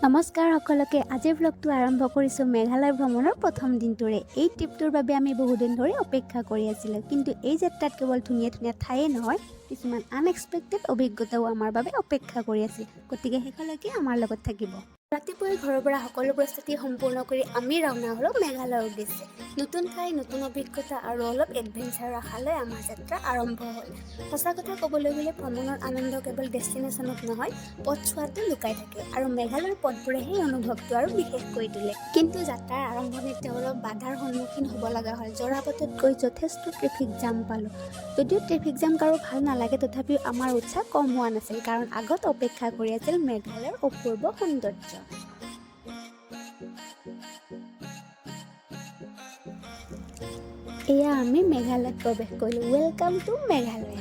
নমস্কাৰ সকলোকে। আজিৰ ব্লগটো আৰম্ভ কৰিছোঁ মেঘালয় ভ্ৰমণৰ প্ৰথম দিনটোৰে। এই ট্ৰিপটোৰ বাবে আমি বহুদিন ধৰি অপেক্ষা কৰি আছিলোঁ, কিন্তু এই যাত্ৰাত কেৱল ধুনীয়া ধুনীয়া ঠায়ে নহয়, কিছুমান আনএক্সপেক্টেড অভিজ্ঞতাও আমাৰ বাবে অপেক্ষা কৰি আছিল। গতিকে শেষলৈকে আমাৰ লগত থাকিব। ৰাতিপুৱাই ঘৰৰ পৰা সকলো প্ৰস্তুতি সম্পূৰ্ণ কৰি আমি ৰাওনা হ'লোঁ মেঘালয়ৰ উদ্দেশ্যে। নতুন ঠাই, নতুন অভিজ্ঞতা আৰু অলপ এডভেঞ্চাৰৰ আশালৈ আমাৰ যাত্ৰা আৰম্ভ হ'ল। সঁচা কথা ক'বলৈ গ'লে ভ্ৰমণৰ আনন্দ কেৱল ডেষ্টিনেশ্যনত নহয়, পথ চোৱাতে লুকাই থাকে, আৰু মেঘালয়ৰ পথবোৰে সেই অনুভৱটো আৰু বিশেষ কৰি তোলে। কিন্তু যাত্ৰাৰ আৰম্ভণিতে অলপ বাধাৰ সন্মুখীন হ'ব লগা হ'ল। জৰাবাটত গৈ যথেষ্ট ট্ৰেফিক জাম পালোঁ। যদিও ট্ৰেফিক জাম কাৰো ভাল নালাগে, তথাপিও আমাৰ উৎসাহ কম হোৱা নাছিল, কাৰণ আগত অপেক্ষা কৰি আছিল মেঘালয়ৰ অপূৰ্ব সৌন্দৰ্য। এয়া আমি মেঘালয়ত প্ৰৱেশ কৰিলোঁ। Welcome to Meghalaya.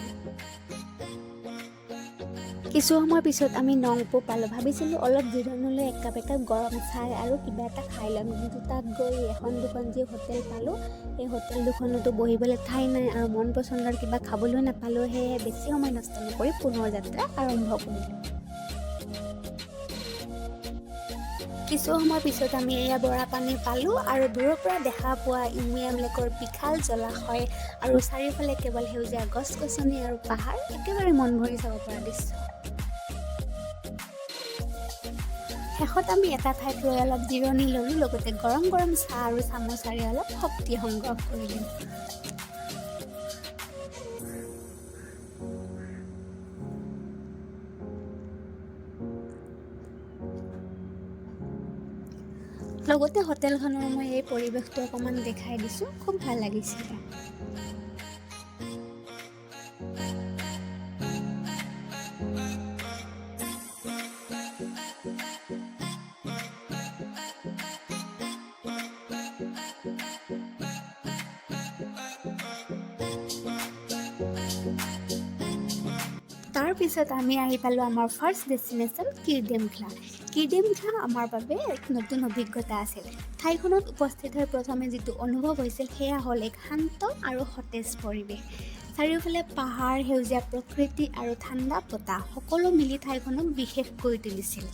কিছু সময়ৰ পিছত আমি নংপো পালোঁ। ভাবিছিলোঁ অলপ জিৰণলৈ একাপ গৰম চাহ আৰু কিবা এটা খাই ল'ম, কিন্তু তাত গৈ এখন দুখন যি হোটেল পালোঁ, সেই হোটেল দুখনতো বহিবলৈ ঠাই নাই আৰু মন পচন্দৰ কিবা খাবলৈ নাপালোঁ। সেয়েহে বেছি সময় নষ্ট নকৰি পুনৰ যাত্ৰা আৰম্ভ কৰিলোঁ। কিছু সময়ৰ পিছত আমি এয়া বৰাপানী পালোঁ আৰু দূৰৰ পৰা দেখা পোৱা উমিয়াম লেকৰ বিশাল জলাশয় আৰু চাৰিওফালে কেৱল সেউজীয়া গছ-গছনি আৰু পাহাৰ, একেবাৰে মন ভৰি চাব পৰা দৃশ্য। শেষত আমি এটা ঠাইত ৰৈ অলপ জিৰণি ল'লোঁ, লগতে গৰম গৰম চাহ আৰু চামোচাৰে অলপ শক্তি সংগ্ৰহ কৰিলোঁ। লগতে হোটেলখনৰ মই এই পৰিৱেশটো অকণমান দেখাই দিছোঁ, খুব ভাল লাগিছিলে। তাৰ পিছত আমি আহি পালোঁ আমাৰ ফাৰ্ষ্ট ডেষ্টিনেশ্যন কিৰডেমঘা। কিৰডেমঘা আমাৰ বাবে এক নতুন অভিজ্ঞতা আছিল। ঠাইখনত উপস্থিত হৈ প্ৰথমে যিটো অনুভৱ হৈছিল, সেয়া হ'ল এক শান্ত আৰু সতেজ পৰিৱেশ। চাৰিওফালে পাহাৰ, সেউজীয়া প্ৰকৃতি আৰু ঠাণ্ডা বতাহ, সকলো মিলি ঠাইখনক বিশেষ কৰি তুলিছিল।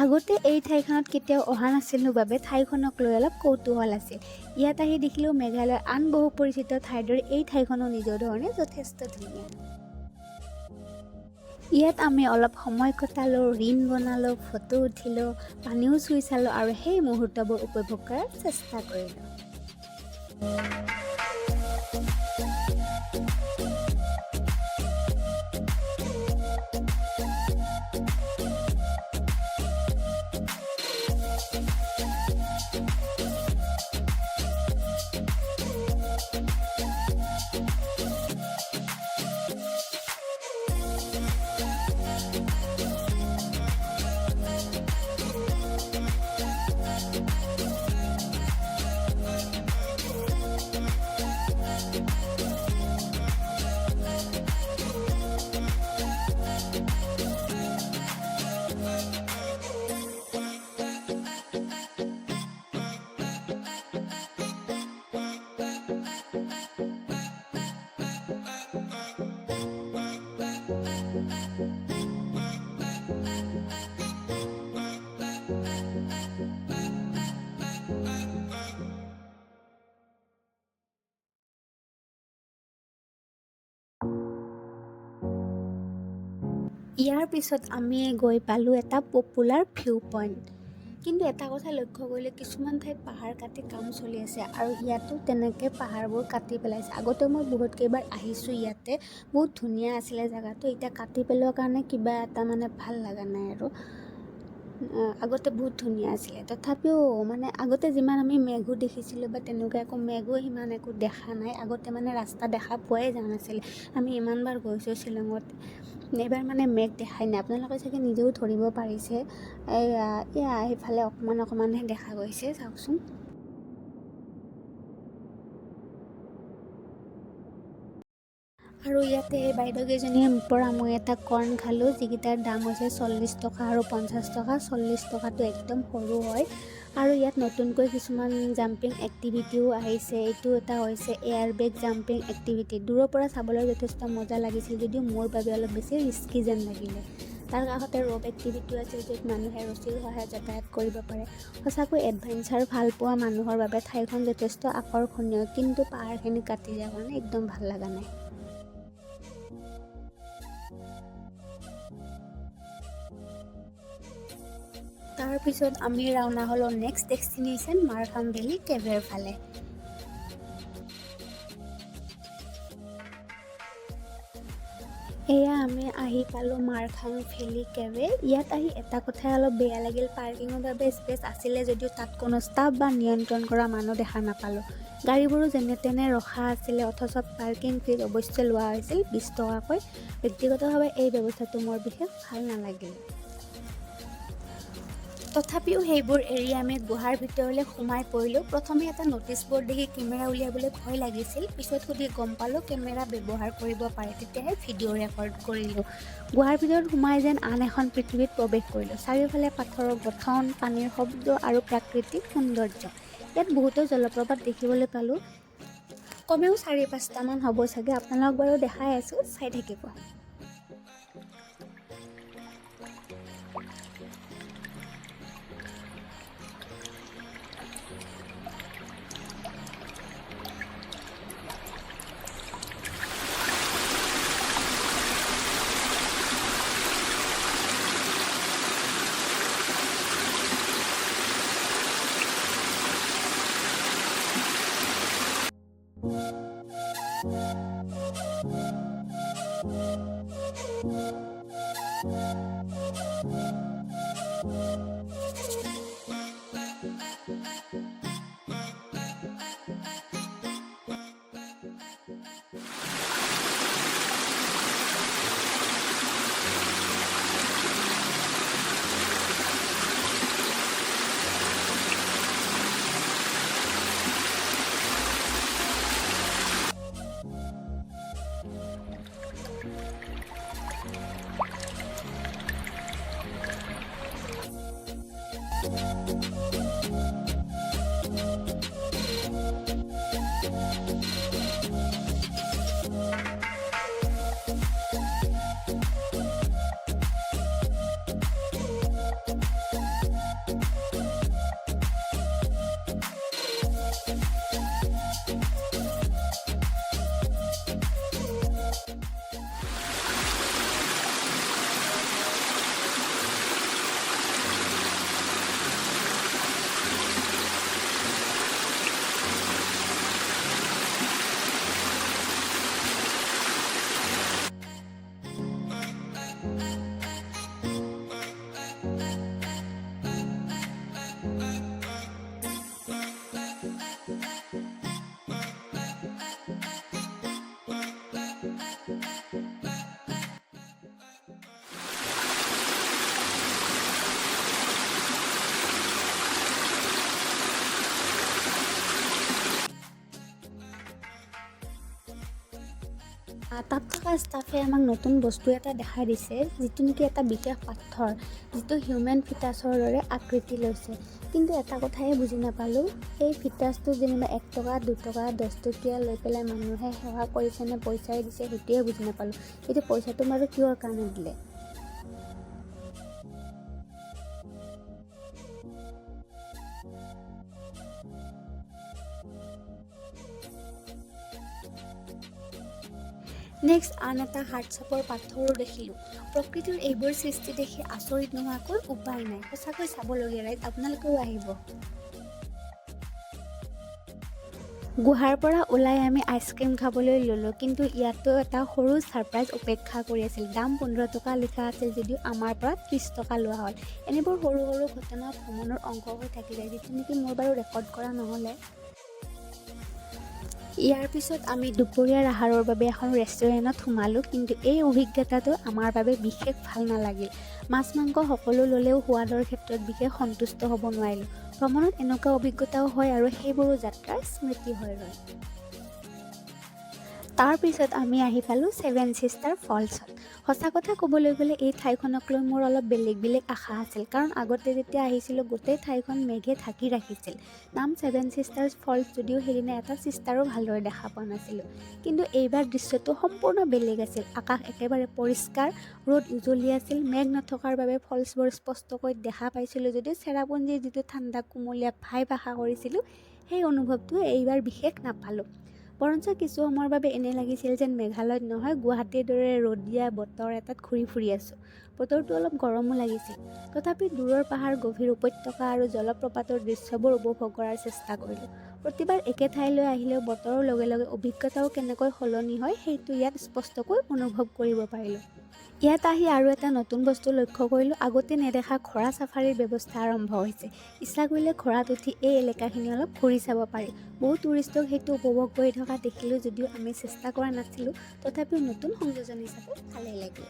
আগতে এই ঠাইখনত কেতিয়াও অহা নাছিলোঁ বাবে ঠাইখনক লৈ অলপ কৌতূহল আছিল। ইয়াত আহি দেখিলোঁ মেঘালয়ৰ আন বহু পৰিচিত ঠাইৰ দৰে এই ঠাইখনো নিজৰ ধৰণে যথেষ্ট ধুনীয়া। ইয়াত আমি অলপ সময় কটালোঁ, ৰীল বনালোঁ, ফটো উঠিলোঁ, পানীও চুই চালোঁ আৰু সেই মুহূৰ্তবোৰ উপভোগ কৰাৰ চেষ্টা কৰিলোঁ। ইয়াৰ পিছত আমি গৈ পালোঁ এটা পপুলাৰ ভিউ পইণ্ট। কিন্তু এটা কথা লক্ষ্য কৰিলে, কিছুমান ঠাইত পাহাৰ কাটি কাম চলি আছে আৰু ইয়াতো তেনেকৈ পাহাৰবোৰ কাটি পেলাইছে। আগতে মই বহুত কেইবাৰ আহিছোঁ ইয়াতে, বহুত ধুনীয়া আছিলে জেগাটো, এতিয়া কাটি পেলোৱাৰ কাৰণে কিবা এটা ভাল লগা নাই আৰু। আগতে বহুত ধুনীয়া আছিলে, তথাপিও আগতে যিমান আমি মেঘো দেখিছিলোঁ বা তেনেকুৱা একো মেঘো সিমান একো দেখা নাই। আগতে ৰাস্তা দেখা পোৱাই যোৱা নাছিলে। আমি ইমানবাৰ গৈছোঁ শ্বিলঙত, এইবাৰ মেঘ দেখাই নাই। আপোনালোকে চাগে নিজেও ধৰিব পাৰিছে, এয়া সেইফালে অকণমানহে দেখা গৈছে, চাওকচোন। আৰু ইয়াতে এই বাইদেউকেইজনীৰ পৰা মই এটা কৰ্ণ খালোঁ, যিকেইটাৰ দাম হৈছে 40 টকা আৰু 50 টকা। 40 টকাটো একদম সৰু হয়। আৰু ইয়াত নতুনকৈ কিছুমান জাম্পিং এক্টিভিটিও আহিছে। এইটো এটা হৈছে এয়াৰ বেগ জাম্পিং এক্টিভিটি। দূৰৰ পৰা চাবলৈ যথেষ্ট মজা লাগিছিল, যদিও মোৰ বাবে অলপ বেছি ৰিস্কি যেন লাগিলে। তাৰ কাষতে ৰ'প এক্টিভিটিও আছিল, য'ত মানুহে ৰছীৰ সহায়ত যাতায়াত কৰিব পাৰে। সঁচাকৈ এডভেঞ্চাৰ ভাল পোৱা মানুহৰ বাবে ঠাইখন যথেষ্ট আকৰ্ষণীয়, কিন্তু পাহাৰখিনি কাটি যোৱাৰ কাৰণে একদম ভাল লগা নাই। তাৰপিছত আমি ৰাওনা হ'লোঁ নেক্সট ডেষ্টিনেশ্যন মাৰখাম ভেলী কেভেৰ ফালে। এয়া আমি আহি পালোঁ মাৰখাম ভেলী কেভে। ইয়াত আহি এটা কথাই অলপ বেয়া লাগিল, পাৰ্কিঙৰ বাবে স্পেচ আছিলে যদিও তাত কোনো ষ্টাফ বা নিয়ন্ত্ৰণ কৰা মানুহ দেখা নাপালোঁ। গাড়ীবোৰো যেনে তেনে ৰখা আছিলে, অথচ পাৰ্কিং ফিজ অৱশ্যে লোৱা হৈছিল 20 টকাকৈ। ব্যক্তিগতভাৱে এই ব্যৱস্থাটো মোৰ বিশেষ ভাল নালাগিল। তথাপিও সেইবোৰ এৰি আমি গুহাৰ ভিতৰলৈ সোমাই পৰিলোঁ। প্ৰথমে এটা ন'টিছ ব'ৰ্ড দেখি কেমেৰা উলিয়াবলৈ ভয় লাগিছিল, পিছত সুধি গম পালোঁ কেমেৰা ব্যৱহাৰ কৰিব পাৰে, তেতিয়াহে ভিডিঅ' ৰেকৰ্ড কৰিলোঁ। গুহাৰ ভিতৰত সোমাই যেন আন এখন পৃথিৱীত প্ৰৱেশ কৰিলোঁ। চাৰিওফালে পাথৰৰ গঠন, পানীৰ শব্দ আৰু প্ৰাকৃতিক সৌন্দৰ্য। ইয়াত বহুতো জলপ্ৰপাত দেখিবলৈ পালোঁ, কমেও 4-5টামান হ'ব চাগে। আপোনালোক বাৰু দেখাই আছোঁ, চাই থাকিব। তাত থকা ষ্টাফে আমাক নতুন বস্তু এটা দেখাই দিছে, যিটো নেকি এটা বিশেষ পাথৰ, যিটো হিউমেন ফিটাছৰ দৰে আকৃতি লৈছে। কিন্তু এটা কথাই বুজি নাপালোঁ, এই ফিটাছটো যেনিবা 1 টকা, 2 টকা, 10 টকীয়া লৈ পেলাই মানুহে সেৱা কৰিছে নে পইচাই দিছে, সেইটোৱে বুজি নাপালোঁ। এইটো পইচাটো বাৰু কিহৰ কাৰণে দিলে? নেক্সট আন এটা হাৰ্টছাপৰ পাথৰো দেখিলোঁ। প্ৰকৃতিৰ এইবোৰ সৃষ্টি দেখি আচৰিত নোহোৱাকৈ উপায় নাই। সঁচাকৈ চাবলগীয়া ৰাইড, আপোনালোকেও আহিব। গুহাৰ পৰা ওলাই আমি আইচক্ৰীম খাবলৈ ল'লোঁ, কিন্তু ইয়াতো এটা সৰু ছাৰপ্ৰাইজ অপেক্ষা কৰি আছিল। দাম 15 টকা লিখা আছিল, যদিও আমাৰ পৰা 30 টকা লোৱা হ'ল। এনেবোৰ সৰু সৰু ঘটনা ভ্ৰমণৰ অংশ হৈ থাকি যায়, যিটো নেকি মোৰ বাৰু ৰেকৰ্ড কৰা নহ'লে। ইয়াৰ পিছত আমি দুপৰীয়াৰ আহাৰৰ বাবে এখন ৰেষ্টুৰেণ্টত সোমালোঁ, কিন্তু এই অভিজ্ঞতাটো আমাৰ বাবে বিশেষ ভাল নালাগিল। মাছ মাংস সকলো ল'লেও সোৱাদৰ ক্ষেত্ৰত বিশেষ সন্তুষ্ট হ'ব নোৱাৰিলোঁ। ভ্ৰমণত এনেকুৱা অভিজ্ঞতাও হয় আৰু সেইবোৰো যাত্ৰাৰ স্মৃতি হৈ ৰয়। তাৰপিছত আমি আহি পালোঁ ছেভেন ছিষ্টাৰ ফলছত। সঁচা কথা ক'বলৈ গ'লে এই ঠাইখনক লৈ মোৰ অলপ বেলেগ আশা আছিল, কাৰণ আগতে যেতিয়া আহিছিলোঁ গোটেই ঠাইখন মেঘে ঢাকি ৰাখিছিল। নাম ছেভেন ছিষ্টাৰ্ছ ফলছ যদিও সেইদিনা এটা ছিষ্টাৰো ভালদৰে দেখা পোৱা নাছিলোঁ। কিন্তু এইবাৰ দৃশ্যটো সম্পূৰ্ণ বেলেগ আছিল। আকাশ একেবাৰে পৰিষ্কাৰ, ৰ'দ উজ্বলি আছিল, মেঘ নথকাৰ বাবে ফলছবোৰ স্পষ্টকৈ দেখা পাইছিলোঁ যদিও চেৰাপুঞ্জীৰ যিটো ঠাণ্ডা কুমলীয়া ভাইব আশা কৰিছিলোঁ সেই অনুভৱটো এইবাৰ বিশেষ নাপালোঁ। বৰঞ্চ কিছু সময়ৰ বাবে এনে লাগিছিল যেন মেঘালয়ত নহয় গুৱাহাটীৰ দৰে ৰ'দীয়া বতৰ এটাত ঘূৰি ফুৰি আছোঁ। বতৰটো অলপ গৰমো লাগিছিল, তথাপি দূৰৰ পাহাৰ, গভীৰ উপত্যকা আৰু জলপ্ৰপাতৰ দৃশ্যবোৰ উপভোগ কৰাৰ চেষ্টা কৰিলোঁ। প্ৰতিবাৰ একে ঠাইলৈ আহিলেও বতৰৰ লগে লগে অভিজ্ঞতাও কেনেকৈ সলনি হয় সেইটো ইয়াত স্পষ্টকৈ অনুভৱ কৰিব পাৰিলোঁ। ইয়াত আহি আৰু এটা নতুন বস্তু লক্ষ্য কৰিলোঁ, আগতে নেদেখা ঘোঁৰা চাফাৰীৰ ব্যৱস্থা আৰম্ভ হৈছে। ইচ্ছা কৰিলে ঘোঁৰাত উঠি এই এলেকাখিনি অলপ ঘূৰি চাব পাৰি। বহু টুৰিষ্টক সেইটো উপভোগ কৰি থকা দেখিলোঁ যদিও আমি চেষ্টা কৰা নাছিলোঁ, তথাপিও নতুন সংযোজন হিচাপে ভালেই লাগিল।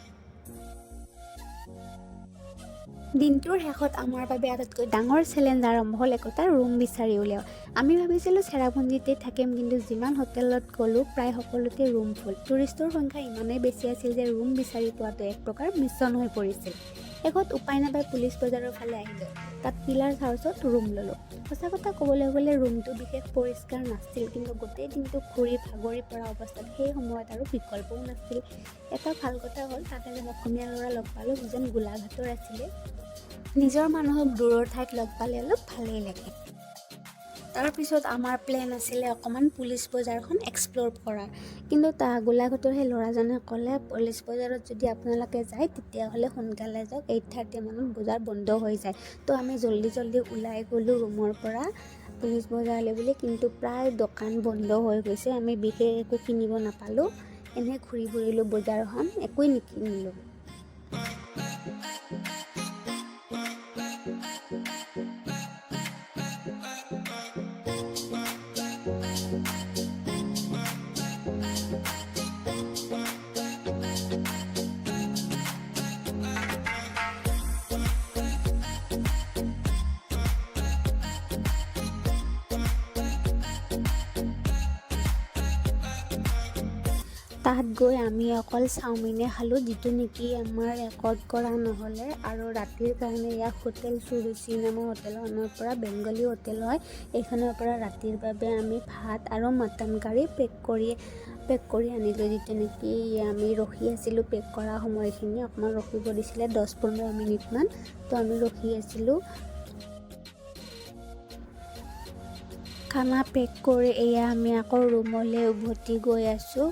দিনটোৰ শেষত আমাৰ বাবে আটাইতকৈ ডাঙৰ চেলেঞ্জ আৰম্ভ হ'ল একোটা ৰুম বিচাৰি উলিওৱা। আমি ভাবিছিলোঁ চেৰাপুঞ্জীতে থাকিম, কিন্তু যিমান হোটেলত গ'লোঁ প্ৰায় সকলোতে ৰুম ফুল। টুৰিষ্টৰ সংখ্যা ইমানেই বেছি আছিল যে ৰুম বিচাৰি পোৱাটো এক প্ৰকাৰ মিছন হৈ পৰিছিল। শেষত উপায় নাপাই পুলিচ বজাৰৰ ফালে আহিলোঁ, তাত পিলাৰ হাউচত ৰুম ল'লোঁ। সঁচা কথা ক'বলৈ গ'লে ৰুমটো বিশেষ পৰিষ্কাৰ নাছিল, কিন্তু গোটেই দিনটো ঘূৰি ভাগৰি পৰা অৱস্থাত সেই সময়ত আৰু বিকল্পও নাছিল। এটা ভাল কথা হ'ল তাত এজন অসমীয়া ল'ৰা লগ পালোঁ যিজন গোলাঘাটৰ আছিলে। নিজৰ মানুহক দূৰৰ ঠাইত লগ পালে অলপ ভালেই লাগে। তাৰপিছত আমাৰ প্লেন আছিলে অকণমান পুলিচ বজাৰখন এক্সপ্ল'ৰ কৰাৰ, কিন্তু গোলাঘাটৰ সেই ল'ৰাজনে ক'লে পুলিচ বজাৰত যদি আপোনালোকে যায় তেতিয়াহ'লে সোনকালে যাওক, 8:30 মানত বজাৰ বন্ধ হৈ যায়। তো আমি জল্দি ওলাই গ'লোঁ ৰুমৰ পৰা পুলিচ বজাৰলৈ বুলি, কিন্তু প্ৰায় দোকান বন্ধ হৈ গৈছে। আমি বিশেষ একো কিনিব নাপালোঁ, এনেই ঘূৰি ফুৰিলোঁ বজাৰখন, একোৱেই নিকিনিলোঁ। তাত গৈ আমি অকল চাওমিনে খালোঁ, যিটো নেকি আমাৰ ৰেকৰ্ড কৰা নহ'লে। আৰু ৰাতিৰ কাৰণে ইয়াক হোটেল সুৰুচি নামৰ হোটেলখনৰ পৰা, বেংগলী হোটেল হয়, এইখনৰ পৰা ৰাতিৰ বাবে আমি ভাত আৰু মটন কাৰী পেক কৰি আনিলোঁ, যিটো নেকি আমি ৰখি আছিলোঁ পেক কৰা সময়খিনি। অকণমান ৰখিব দিছিলে 10-15 মিনিটমান, তো আমি ৰখি আছিলোঁ। খানা পেক কৰি এয়া আমি আকৌ ৰুমলৈ উভতি গৈ আছোঁ।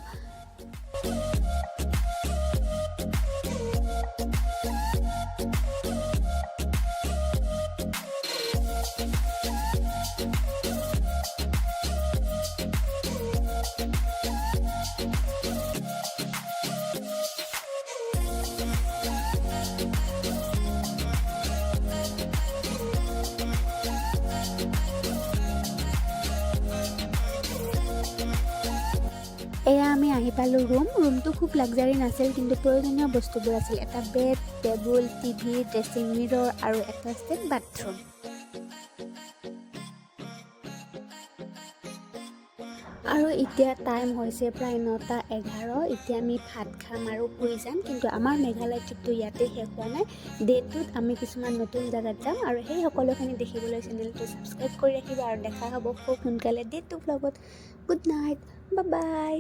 এয়া আমি আহি পালোঁ ৰুমটো খুব লাক্সাৰী নাছিল, কিন্তু প্ৰয়োজনীয় বস্তুবোৰ আছিল। এটা বেড, টেবুল, টিভি, ড্ৰেছিং মিৰৰ আৰু এটা ষ্টেট বাথৰুম। আৰু এতিয়া টাইম হৈছে প্ৰায় 9:11। এতিয়া আমি ভাত খাম আৰু শুই যাম, কিন্তু আমাৰ মেঘালয় ট্ৰিপটো ইয়াতে শেষ হোৱা নাই। ডে 2ত আমি কিছুমান নতুন জেগাত যাম, আৰু সেই সকলোখিনি দেখিবলৈ চেনেলটো ছাবস্ক্ৰাইব কৰি ৰাখিব, আৰু দেখা হ'ব খুব সোনকালে ডে 2 ভ্লগত। গুড নাইট, বাই বাই।